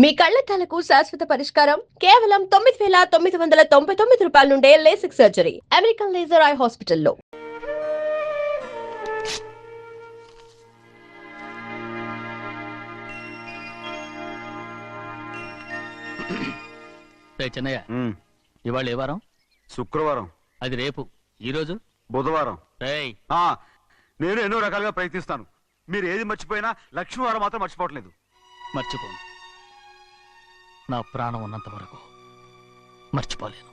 మీ కళ్లద్దాలకు శాశ్వత పరిష్కారం కేవలం 9,999 రూపాయల నుండే LASIK surgery American laser eye హాస్పిటల్లో. చెన్నయ్య, ఇవాళ ఏ వారం? శుక్రవారం. అది రేపు. ఈ రోజు బుధవారం. నేను ఎన్నో రకాలుగా ప్రయత్నిస్తాను. మీరు ఏది మర్చిపోయినా లక్ష్మీవారం మాత్రం మర్చిపోవట్లేదు. మర్చిపోను. నా ప్రాణం ఉన్నంత వరకు మర్చిపోలేను.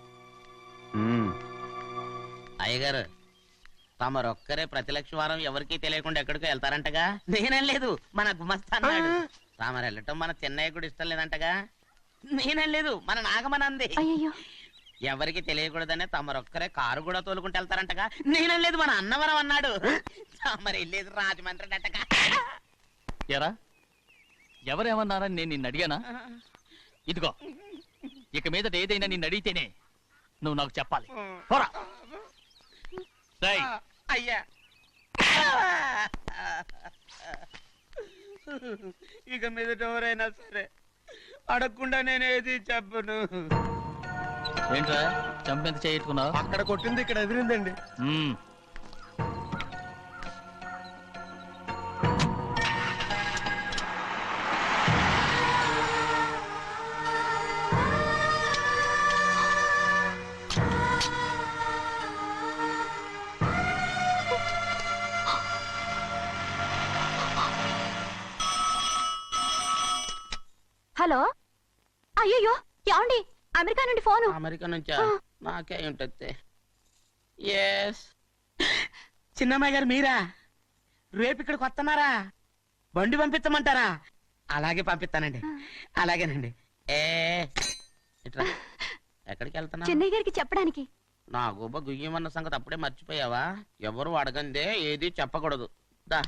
అయ్యగారు, తమరొక్కరే ప్రతి లక్ష్మీవారం ఎవరికీ తెలియకుండా ఎక్కడికో వెళ్తారంటగా? నేనేం లేదు, మన గుమస్తా అన్నాడు. తామరు వెళ్ళటం మన చెన్నయ్య కూడా ఇష్టం లేదంటగా? నేనేం లేదు, మన నాగమనంది. ఎవరికి తెలియకూడదనే తమరొక్కరే కారు కూడా తోలుకుంటూ వెళ్తారంటగా? నేనేం లేదు, మన అన్నవరం అన్నాడు. తమరు వెళ్ళేది రాజమండ్రి అంటగా? ఎరా, ఎవరేమన్నారని నేను నిన్ను అడిగానా? ఇదిగో, ఇక మీదట ఏదైనా నిన్ను అడిగితేనే నువ్వు నాకు చెప్పాలి. పోరా. అయ్యా, ఇక మీదట ఎవరైనా సరే అడగకుండా నేనేది చెప్పను. ఏంట్రా చంపెంత చేయించుకున్నావు? అక్కడ కొట్టింది ఇక్కడ ఎదిరిందండి. హలో, అయ్యో ఏమండి, అమెరికా నుండి ఫోను. అమెరికా నుంచా? నాకే ఉంటుంది. చిన్నమ్మాయి గారు మీరా? రేపు ఇక్కడికి వస్తున్నారా? బండి పంపిస్తామంటారా? అలాగే పంపిస్తానండి. అలాగేనండి. ఇట్రా. ఎక్కడికి వెళ్తున్నా? చెన్నై గారికి చెప్పడానికి. నా గుబ్బ గుయ్యమన్న సంగతి అప్పుడే మర్చిపోయావా? ఎవరు అడగందే ఏది చెప్పకూడదు. దా.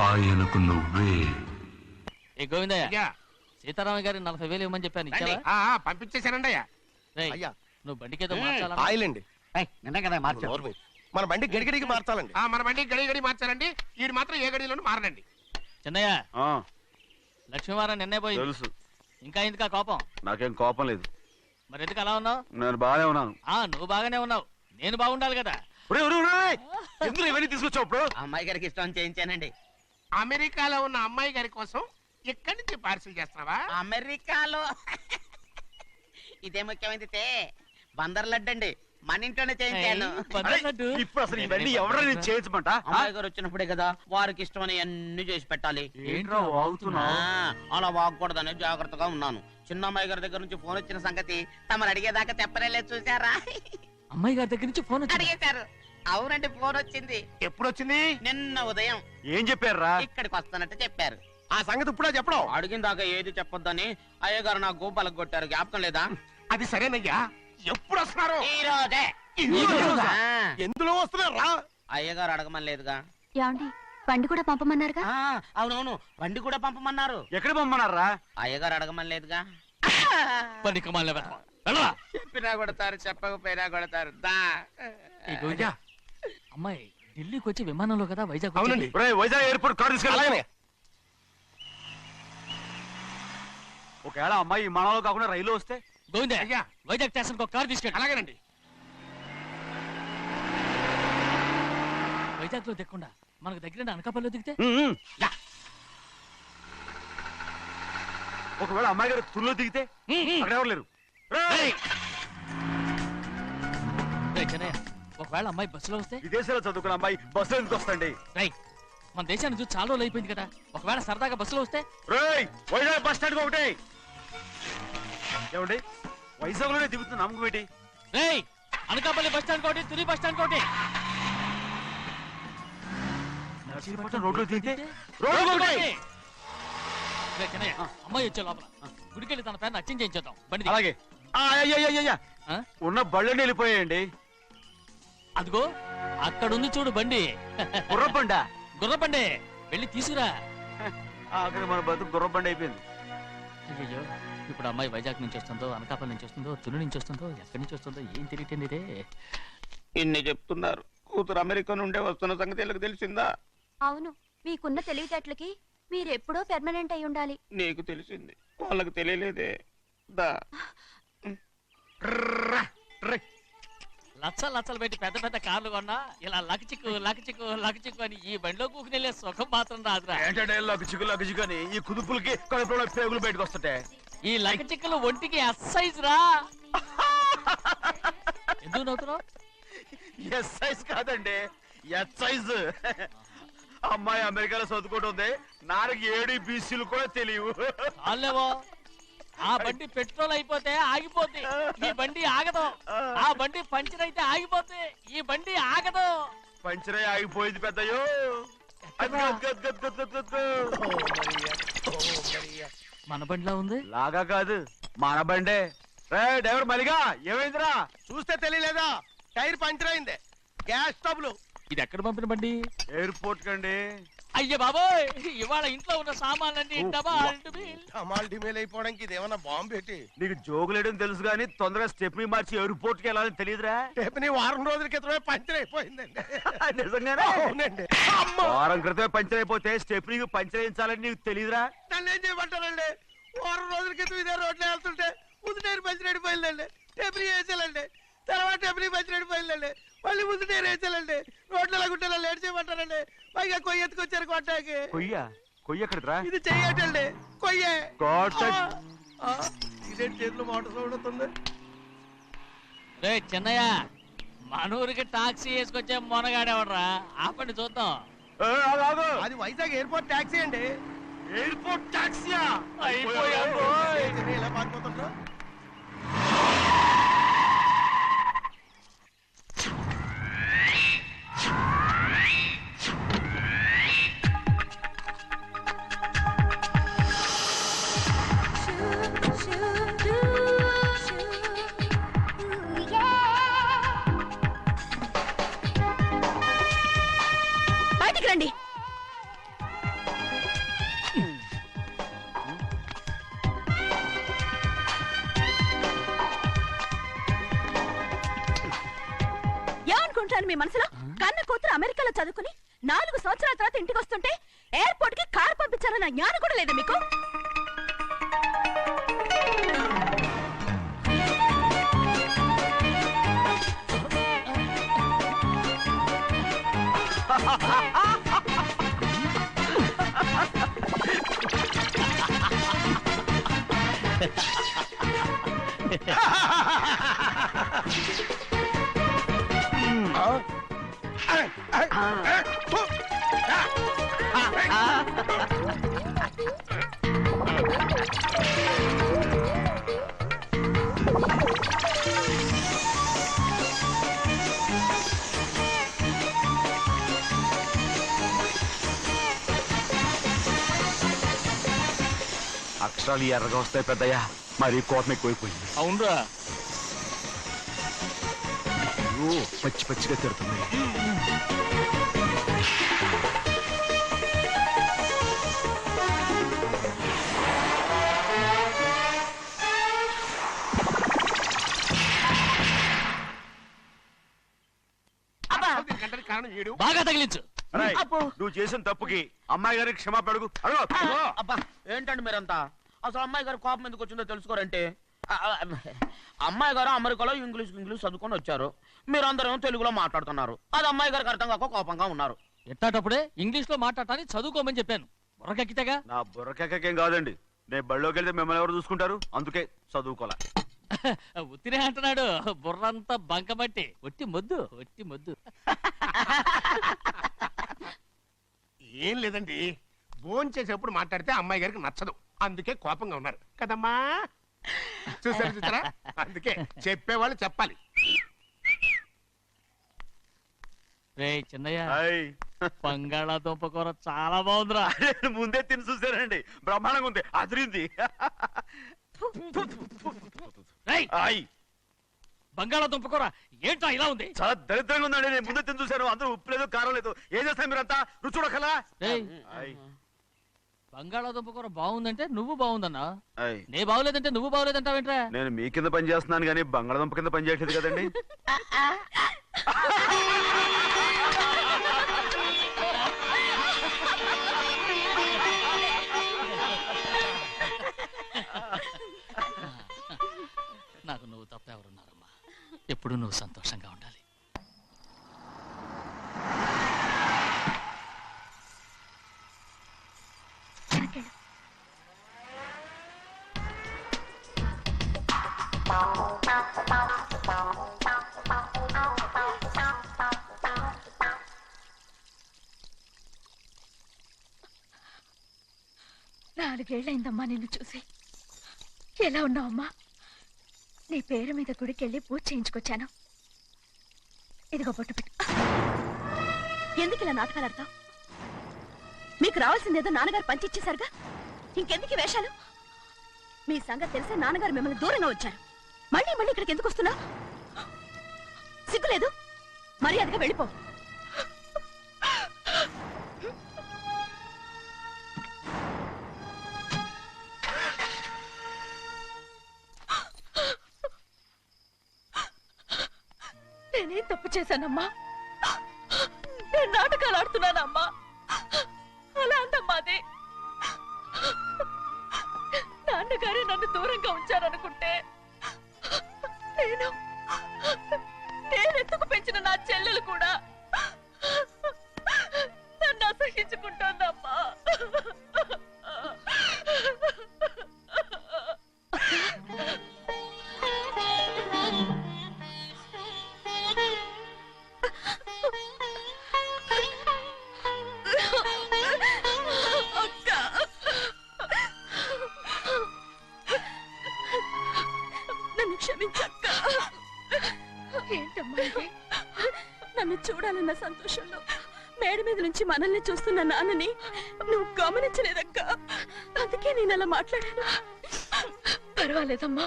ఆయనకు నువ్వే. ఏ గోవిందయ్య, సీతారామ గారి 40,000 ఇవ్వమని చెప్పాను, ఇచ్చావా? పంపించేశానండి. అయ్యా, నువ్వు బండికేదో మార్చాలా? ఆయిల్ అండి. నిన్న కదా మార్చారు. మన బండి గడిగడికి మార్చాలండి. మన బండి గడి మార్చాలండి. వీడు మాత్రం ఏ గడిలోనూ మారనండి. చిన్నయ్య, లక్ష్మీవారం నిన్నే పోయి తెలుసు. ఇంకా ఎందుకా కోపం? నాకేం కోపం లేదు. మరి ఎందుకు అలా ఉన్నావు? నేను బాగానే ఉన్నాను. నువ్వు బాగానే ఉన్నావు, నేను బాగుండాలి కదా. ఎందుకు ఇవన్నీ తీసుకొచ్చావు? ఇప్పుడు అమ్మాయి గారికి ఇష్టం చేయించానండి. అమెరికాలో ఉన్న అమ్మాయి గారి కోసం ఇక్కడి నుంచి పార్సిల్ చేస్తున్నావా? అమెరికాలో ఇదే ముఖ్యమైనది. బందర్ లడ్డు అండి, మన ఇంట్లోనే చేయించాను. ఇప్పుడు అసలు ఇవన్నీ ఎవరో నేను చేయించమంట? అమ్మాయి గారు వచ్చినప్పుడే కదా వారికి ఇష్టమని అన్ని చేసి పెట్టాలి. ఏంట్రా వాగుతున్నావ్? అలా వాగకూడదని జాగ్రత్తగా ఉన్నాను. చిన్న అమ్మాయి గారి దగ్గర నుంచి ఫోన్ వచ్చిన సంగతి తమరు అడిగేదాకా చెప్పలేదు. చూసారా? అమ్మాయి గారి దగ్గర నుంచి ఫోన్ అడిగేశారు. అవునండి, ఫోన్ వచ్చింది. ఎప్పుడు వచ్చింది? నిన్న ఉదయం. ఏం చెప్పారా? ఇక్కడికి వస్తానంటే చెప్పారు. ఆ సంగతి ఇప్పుడే చెప్పడం. అడిగిన దాకా ఏది చెప్పొద్దని అయ్యగారు నా గోపాలకు కొట్టారు. జ్ఞాపకం లేదా? అది సరేనయ్యా, ఎప్పుడు వస్తున్నారు? ఈ రోజే. ఎందులో వస్తున్నారా? అయ్యగారు అడగమని లేదుగా. ఏమండి, బండి కూడా పంపమన్నారుగా? అవునవును, బండి కూడా పంపమన్నారు. ఎక్కడ పంపమన్నారా? అయ్యగారు అడగమని లేదుగా. చెప్పినా కొడతారు, చెప్పకపోయినా కొడతారు. అమ్మాయి ఢిల్లీకి వచ్చి విమానంలో కదా వైజాగ్. అవునండి. వైజాగ్ ఎయిర్పోర్ట్ కార్ తీసుకెళ్ళి. ఒకవేళ అమ్మాయి విమానంలో కాకుండా రైలు వస్తే? గోవిందే, అయ్యా, వైజాగ్ స్టేషన్ ఒక కార్ తీసుకెళ్ళి. అలాగేనండి. వైజాగ్ లో దిక్కుండా మనకు దగ్గర అనకాపల్లిలో దిగితే? ఒకవేళ అమ్మాయి గారు తుల్లో దిగితే? అక్కడ ఎవరు లేరు. చెన్నయ్య, ఒకవేళ అమ్మాయి బస్సులో వస్తే? విదేశాల్లో చదువుకున్న అమ్మాయి బస్సులో ఎందుకు వస్తండి? మన దేశాన్ని చూసి చాలా రోజులు అయిపోయింది కదా, ఒకవేళ సరదాగా బస్సులో వస్తే? వైజాగ్ బస్ స్టాండ్ ఒకటి. ఏమండి, వైజాగ్ లోనే దిగుతున్న నమ్మకం ఏంటి? అనకాపల్లి బస్ స్టాండ్ కోటి, తుని బస్ స్టాండ్ కోటి. రోడ్లో దిగితే అమ్మాయి వచ్చే లోపల గుడికెళ్ళి తన పేరు అచ్చం చేయించేద్దాం. బండి అలాగే. ఉన్న బళ్ళని వెళ్ళిపోయాయండి. అదిగో అక్కడుంది చూడు బండి. గుర్రబండా? గుర్రబండి, వెళ్ళి తీసుకురా. అక్కడ మన బతుకు గుర్రబండి అయిపోయింది. అయ్యో, ఇప్పుడు అమ్మాయి వైజాగ్ నుంచి వస్తుందో, అనకాపల్లి నుంచి వస్తుందో, తుని నుంచి వస్తుందో, ఎక్కడి నుంచి వస్తుందో ఏం తెలియటండి. ఇన్ని చెప్తున్నారు, కూతురు అమెరికా నుండే వస్తున్న సంగతి వీళ్ళకి తెలిసిందా? అవును, మీకున్న తెలివితేటలకి మీరెప్పుడో పెర్మనెంట్ అయి ఉండాలి. నీకు తెలిసింది, వాళ్ళకి తెలియలేదే. దా లచ్చలు పెట్టి పెద్ద పెద్ద కార్లు కొన్నా ఇలా లకచిక్కు అని ఈ బండిలో కూకునెళ్ళే సుఖం మాత్రం రాదురా. ఏంటంటే లగ్గుచిక్కు అని ఈ కుదుపులకి కడుపులో పేగులు బయటకు వస్తుంటాయి. ఈ లకచిక్కులు ఒంటికి ఎక్సైజ్ రా. ఎందుకు నవ్వుతున్నావు? ఎస్ సైజ్ కాదండి, ఎస్ సైజ్. అమ్మాయి అమెరికాలో చదువుకుంటుంది, నాకు 7 బీసీలు కూడా తెలియవు. చాలేవో, ఆ బండి పెట్రోల్ అయిపోతే ఆగిపోతే ఈ బండి ఆగదు. ఆ బండి పంచర్ అయితే ఆగిపోతే ఈ బండి ఆగదు. పంచరే ఆగిపోయింది పెద్దయ్యో. మన బండిలా ఉంది. లాగా కాదు, మన బండే. రే డ్రైవర్ మలిగా, ఏమైందిరా? చూస్తే తెలియలేదా? టైర్ పంచర్ అయింది. గ్యాస్ స్టవ్లు. ఇది ఎక్కడ పంపిన బండి? ఎయిర్పోర్ట్ కండి. అయ్య బాబోయ్, ఇవాళ ఇంట్లో ఉన్న సామాన్లన్నీ అమాల్ డిమేల్ అయిపోవడానికి ఇది ఏమన్నా బాంబు పెట్టి? నీకు జోగులేయడం తెలుసు కానీ తొందరగా స్టెప్ని మార్చి ఎయిర్పోర్ట్ కి వెళ్ళాలని తెలియదురా? రేపుని వారం రోజుల క్రితమే పంచర్ అయిపోయిందండి. నిజంగానే? అవునండి. వారం క్రితమే పంచర్ అయిపోతే స్టెప్ని పంచర్ వేయించాలని నీకు తెలియదురా? నన్ను ఏం చేయమంటారండి? వారం రోజుల క్రితం ఇదే రోడ్లో వెళ్తుంటే ముందు టైర్ పంచర్ అయిపోయిందండి. టెబ్రీ వేసాలండి, తర్వాత టెబ్రీ పంచర్ అయిపోయిందండి, మళ్ళీ ముందు టైర్ వేసాలండి. రోడ్లు ఎలాగుంటే లేట్ చేయమంటారండి. పైగా కొయ్య ఎత్తుకొచ్చారు కొట్టాకి. కొయ్య ఎక్కడిరా? ఇది చెయ్యటండి, కొయ్యే. ఆ, ఇదే చేతిలో మోటార్ సౌండ్ అవుతుంది. రే చిన్నయ్య, మనూరికి టాక్సీ వేసుకొచ్చే మొనగాడేవడరా? ఆపండి చూద్దాం. అది వైజాగ్ ఎయిర్పోర్ట్ ట్యాక్సీ అండి. ఎయిర్పోర్ట్ టాక్సీయా? ఏంటండి ఇలా పారిపోతుండ్రు? బయటికి రండి. ఏమనుకుంటాను మీ మనసులో? కన్న కూతురు అమెరికాలో చదువుకుని 4 సంవత్సరాల తర్వాత ఇంటికి వస్తుంటే ఎయిర్పోర్ట్ కి కార్ పంపించాలన్న జ్ఞానం కూడా లేదా మీకు? అక్షరాలు ఎర్రగా వస్తాయి పెద్దయ్యా, మరి కోపం ఎక్కువైపోయింది. అవునరా, పచ్చి పచ్చిగా తిడుతుంది. గంటల కారణం వీడు. బాగా తగిలించు. రేయ్, నువ్వు చేసిన తప్పుకి అమ్మాయి గారికి క్షమాపణ అడుగు. అబ్బా ఏంటండి మీరంతా? అసలు అమ్మాయి గారు కోపం ఎందుకు వచ్చిందో తెలుసుకోరంటే, అమ్మాయి గారు అమెరికాలో ఇంగ్లీష్ చదువుకొని వచ్చారు, మీరందరూ తెలుగులో మాట్లాడుతున్నారు. అది అమ్మాయి గారికి అర్థం కాక కోపంగా ఉన్నారు. ఎట్టాటప్పుడే ఇంగ్లీష్ లో మాట్లాడటానికి చదువుకోమని చెప్పాను. బుర్రకెక్కితేగా. నా బుర్రకేకేం కాదండి, నేను బళ్ళోకి వెళ్తే మిమ్మల్ని ఎవరు చూసుకుంటారు, అందుకే చదువుకోలే. ఉత్తినే అంటున్నాడు, బుర్రంతా బంకమట్టి. ఒట్టి మొద్దు. ఏం లేదండి, భోజనం చేసేప్పుడు మాట్లాడితే అమ్మాయి గారికి నచ్చదు, అందుకే కోపంగా ఉన్నారు కదమ్మా. చూసారా? అందుకే చెప్పేవాళ్ళు చెప్పాలి. రే చిన్నయ్య, హాయ్. బంగాళాదుంప కూర చాలా బాగుందిరా. నేను ముందే తిని చూసానండి, బ్రహ్మాండంగా ఉంది, అదిరింది. రేయ్, హాయ్. బంగాళాదుంప కూర ఏంటా ఇలా ఉంది? చాలా దరిద్రంగా ఉందండి, నేను ముందే తిని చూశాను, అందరూ ఉప్పు లేదు కారం లేదు. ఏం చేస్తాను మీరంతా? రుచి చూడకలా. రేయ్, హాయ్. బంగాళాదుంప కూర బాగుందంటే నువ్వు బాగుందన్నా, హాయ్. నే బాగులేదంటే నువ్వు బాగులేదంటావేంట్రా? నేను మీ కింద పని చేస్తున్నాను కానీ బంగాళదుంప కింద పని చేయట్లేదు కదండి. ఎప్పుడు నువ్వు సంతోషంగా ఉండాలి. నాలుగేళ్లైందమ్మా నిన్ను చూసి. ఎలా ఉన్నావమ్మా? నీ పేరు మీద గుడికెళ్ళి పూజ చేయించుకొచ్చాను. ఇదిగో బొట్టు పెట్టు. ఎందుకు ఇలా నాటకాలు ఆడతావు? మీకు రావాల్సిందేదో నాన్నగారు పంచిచ్చేశారుగా, ఇంకెందుకు ఈ వేషాలు? మీ సంగతి తెలిసే నాన్నగారు మిమ్మల్ని దూరంగా వచ్చారు. మళ్ళీ మళ్ళీ ఇక్కడికి ఎందుకు వస్తున్నా? సిగ్గులేదు? మర్యాదగా వెళ్ళిపో. నేనేం తప్పు చేశానమ్మా? నేను నాటకాలు ఆడుతున్నానమ్మా. అలా అందమ్మాది. నాన్నగారే నన్ను దూరంగా ఉంచారనుకుంటే నేనెత్తుకు పెంచిన నా చెల్లెలు కూడా నన్ను అసహించుకుంటోందమ్మా. క్షమించక్క. ఏంటమ్మా ఇది? నన్ను చూడాలన్న సంతోషంలో మేడ మీద నుంచి మనల్ని చూస్తున్న నాన్నని నువ్వు గమనించలేదక్క. అందుకే నేను అలా మాట్లాడాను. పర్వాలేదమ్మా,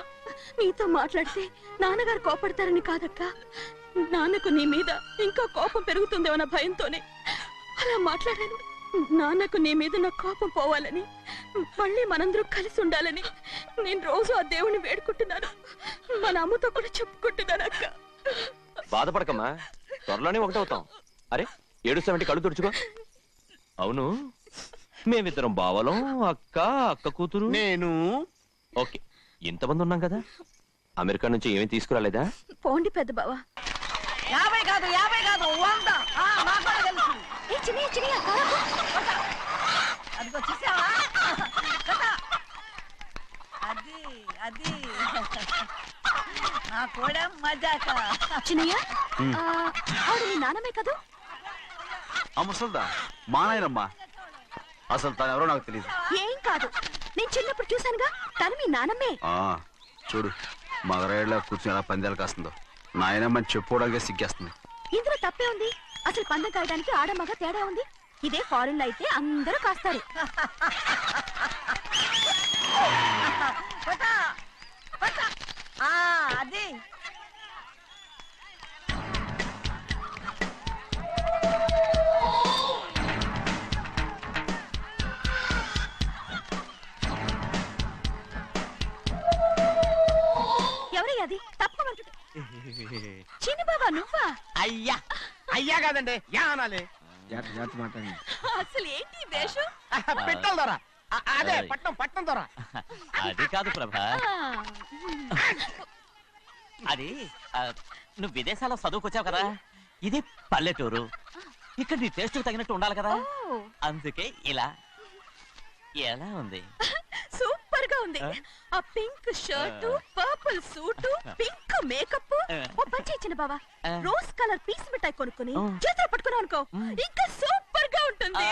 నీతో మాట్లాడితే నాన్నగారు కోపడతారని కాదక్క. నాన్నకు నీ మీద ఇంకా కోపం పెరుగుతుందేమన్న భయంతోనే అలా మాట్లాడాను. నాన్నకు నీ మీద నా కోపం పోవాలని, మళ్ళీ మనందరూ కలిసి ఉండాలని నేను రోజు ఆ దేవుణ్ణి వేడుకుంటున్నాను. మన అమ్మతో కూడా చెప్పుకుంటున్నాను అక్క. బాధపడకమ్మా, త్వరలోనే ఒకటవుతాం. అరే ఏడుస్తామంటే కళ్ళు తుడుచుకో. అవును, మేమిద్దరం బావలం, అక్క కూతురు, నేను. ఓకే, ఇంతమంది ఉన్నాం కదా. అమెరికా నుంచి ఏమీ తీసుకురాలేదా? పోండి పెద్ద బావా. 50 కాదు 100. నాకు కూడా తెలుసు. అదిగో చూసావా? అది నా కూడా మజాక. చిన్నయ్య, ఆవిడ నీ నాన్నమే కదా? ముసల్దా మా నాయనమ్మా. అసలు తను ఎవరో నాకు తెలియదు. ఏం కాదు, నేను చిన్నప్పుడు చూశానుగా, తను మీ నాన్నమే. చూడు మగరాయిలా కూర్చుని ఎలా పందాలు కాస్తుందో. నాయనమ్మని చెప్పుకోవడానికి సిగ్గేస్తుంది. ఇందులో తప్పే ఉంది? అసలు పందెం కాయడానికి ఆడమగ తేడా ఉంది. ఇదే ఫారెన్ లో అయితే అందరూ కాస్తారు. అది ఎవరయ్యా అది? తప్పమంటు చిన్న బాబా నువ్వా? అయ్యా అయ్యా కాదండి, యా అనాలి. అసలు ఏంటి వేషం? పెట్టాలి దొరా. అదే పట్నం దొరా. అది కాదు ప్రభా, అది నువ్వు విదేశాల్లో చదువుకొచ్చావు కదా, ఇది పల్లెటూరు. ఇక్కడ నీ టేస్ట్ తగినట్టు ఉండాలి కదా, అందుకే ఇలా. ఎలా ఉంది? సూపర్ గా ఉంది. ఆ pink shirt, purple suit, pink makeup. ఓ పని ఇచ్చిన బావా, రోజ్ కలర్ పీస్ మిఠాయి కొనుక్కుని చేతులు పట్టుకున్నావు అనుకో, ఇంకా సూపర్ గా ఉంటుంది.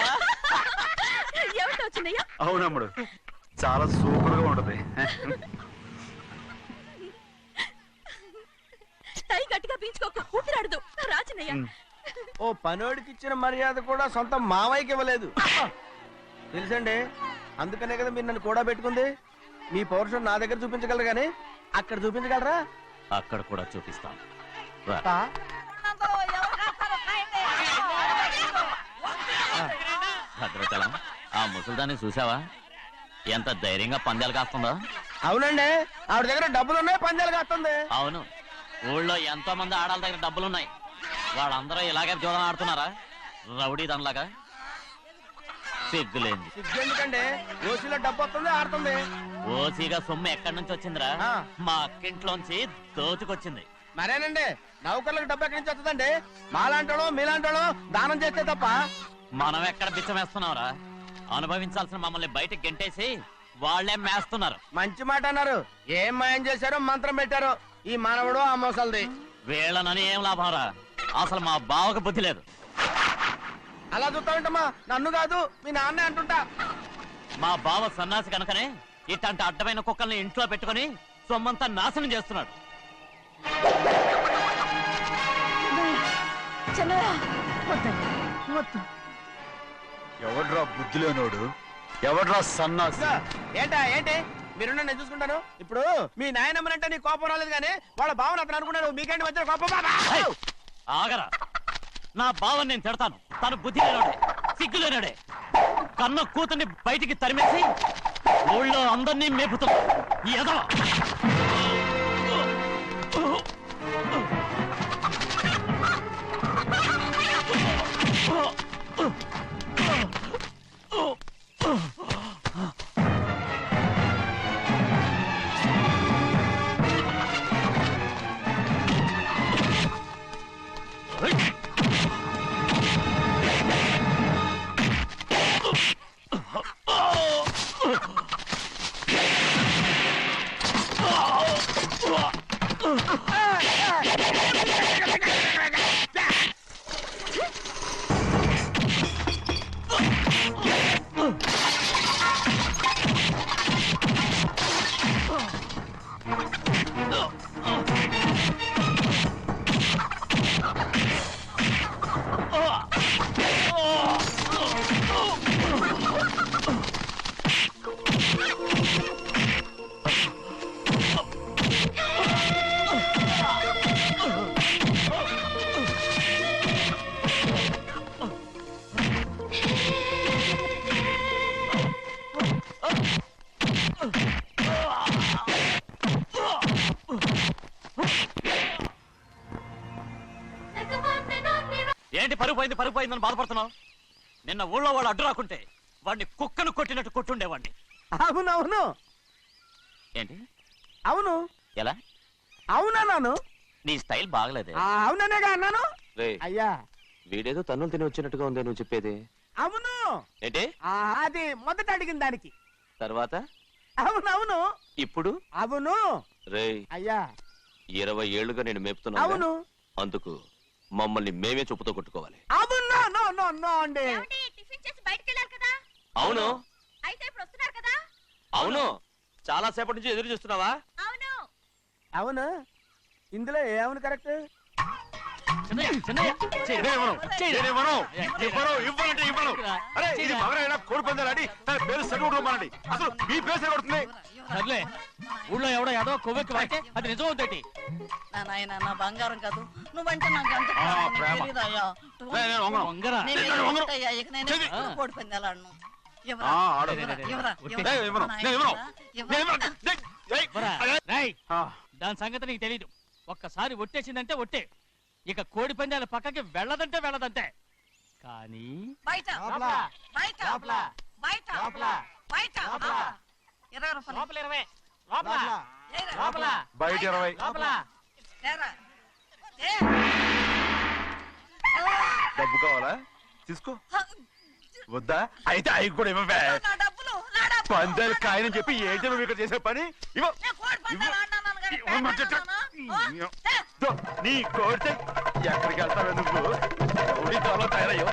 ఎవరితో వచ్చిందయ్యా? అవునమ్ముడు, చాలా సూపర్ గా ఉంటది. టై గట్టిగా పీంచుకోకు, ఊపిరాడదు. రాచినయ్యా, ఓ పనోడికి ఇచ్చిన మర్యాద కూడా సొంత మావయ్యకి ఇవ్వలేదు తెలుసండి. అందుకనే కదా మీరు నన్ను కూడా పెట్టుకుంది. మీ పౌరుషం నా దగ్గర చూపించగలరు కానీ అక్కడ చూపించగలరా? అక్కడ కూడా చూపిస్తాం. భద్రాచలం, ఆ ముసల్దాన్ని చూసావా? ఎంత ధైర్యంగా పందాలు కాస్తుందో. అవునండి, ఆవిడ దగ్గర డబ్బులున్నాయి, పందాలు కాస్తుంది. అవును, ఊళ్ళో ఎంతో మంది ఆడాళ్ళ దగ్గర డబ్బులున్నాయి. వాళ్ళందరూ ఇలాగే జోదం ఆడుతున్నారా? రౌడీ దానిలాగా. సిగ్గులేంది. ఎందుకండి ఓసీలో డబ్బు వస్తుంది, ఆడుతుంది. ఓసీగా సొమ్ము ఎక్కడి నుంచి వచ్చిందిరా? మా అక్కింట్లోంచి దోచుకొచ్చింది. మరేనండి నౌకర్లకు డబ్బు ఎక్కడి నుంచి వస్తుందండి మాలాంటోళ్ళు మీలాంటోళ్ళు దానం చేస్తే తప్ప. మనం ఎక్కడ బిచ్చం వేస్తున్నావురా? అనుభవించాల్సిన మమ్మల్ని బయటకు గెంటేసి వాళ్ళే మేస్తున్నారు. మంచి మాట అన్నారు. ఏం మాయం చేశారో మంత్రం పెట్టారో ఈ మానవుడు ఆ మోసల్ది. వీళ్ళనని ఏం లాభంరా? అసలు మా బావకు బుద్ధి లేదు. అలా చూస్తా ఉంటామా? నన్ను కాదు మీ నాన్నే అంటుంటా. మా బావ సన్నాసి కనుకనే ఇట్లాంటి అడ్డమైన కుక్కల్ని ఇంట్లో పెట్టుకుని సొమ్మంతా నాశనం చేస్తున్నాడు. ఎవడ్రా బుద్ధి లేనోడు? ఎవడ్రా సన్నాసి? ఏంటా ఏంటి మీరు నేను చూసుకుంటాను. ఇప్పుడు మీ నాయనమ్మనంటే నీ కోపం రాలేదు కానీ వాళ్ళ భావన అతను అనుకున్నాడు. మీకేంటి మధ్య కోపం? ఆగరా, నా బావని నేను తిడతాను. తను బుద్ధి లేనాడే, సిగ్గు లేనాడే. కన్న కూతుర్ని బయటికి తరిమేసి ఊళ్ళో అందరినీ మేపుతున్నాడు ఈ ఎదవ. ఏంటి పరుగు పోయిందని బాధపడుతున్నావు? నిన్న ఊళ్ళో వాళ్ళు అడ్డు రాకుంటే వాడిని కుక్కను కొట్టినట్టు కొట్టుండేవాడిని. అవునవును ఏంటి? అవును. ఎలా? అవునన్నాను. నీ స్టైల్ బాగలేదే. అవుననేగా అన్నాను. అయ్యా వీడేదో తన్నులు తిని వచ్చినట్టుగా ఉంది నువ్వు చెప్పేది. అవును. ఏంటి? అది మొదట అడిగిన దానికి. తర్వాత? అవునవును. ఇప్పుడు? అవును. రేయ్ అయ్యా 20 ఏళ్లుగా నేను మేపుతున్నా. అవును. అందుకు మమ్మల్ని మేమే చెప్పుతో కొట్టుకోవాలి. అవును. నో నో నో అండి. టిఫిన్ చేసి బయటికి వెళ్ళారు కదా? అవును. అయితే ఇప్పుడు వస్తున్నారు కదా? అవును. చాలా సేపటి నుంచి ఎదురు చూస్తున్నావా? అవును. అవును. ఇందులో ఏమవును కరెక్ట్? కోడి పందాలని తన పేరు సరిగొట్టమనండి. అసలు మీ పేరు సరిగొడుతుంది. సర్లే, ఊళ్ళో ఎవడో ఏదో కొవ్వెక్కి వాడితే అది నిజం అవుతాయి. నా నాయన నా బంగారం కాదు నువ్వంటే నాకు ఎంత ప్రేమ. తెలీదయ్యా. వంగరా. నేను నీకు ఉంటాయ్యా, ఇక నేను ఎప్పుడు కోడి పందాలాడను. ఎవరా? ఎవరా? దాని సంగతి నీకు తెలీదు. ఒక్కసారి ఒట్టేసిందంటే ఒట్టే. ఇక కోడి పందాల పక్కకి వెళ్ళదంటే వెళ్ళదంటే. కానీ బయట బయట బయట బయట 20 రూపాయలు. ఏరా. బయట 20. ఏరా. డబ్బు కావాలా? తీసుకో. వద్దా? అయితే అవి కూడా ఇవ్వవే. నా డబ్బులు నా డబ్బులు. పందాలు కాయని చెప్పి ఏంటి నువ్వు ఇక్కడ చేసే పని? ఇవ్వ. నేను కోడి పందాలు ఆడినాను కానీ ఇవ్వమంటే నీ కోడితే ఎక్కడికి వెళ్తావే నువ్వు? తయారయ్యో.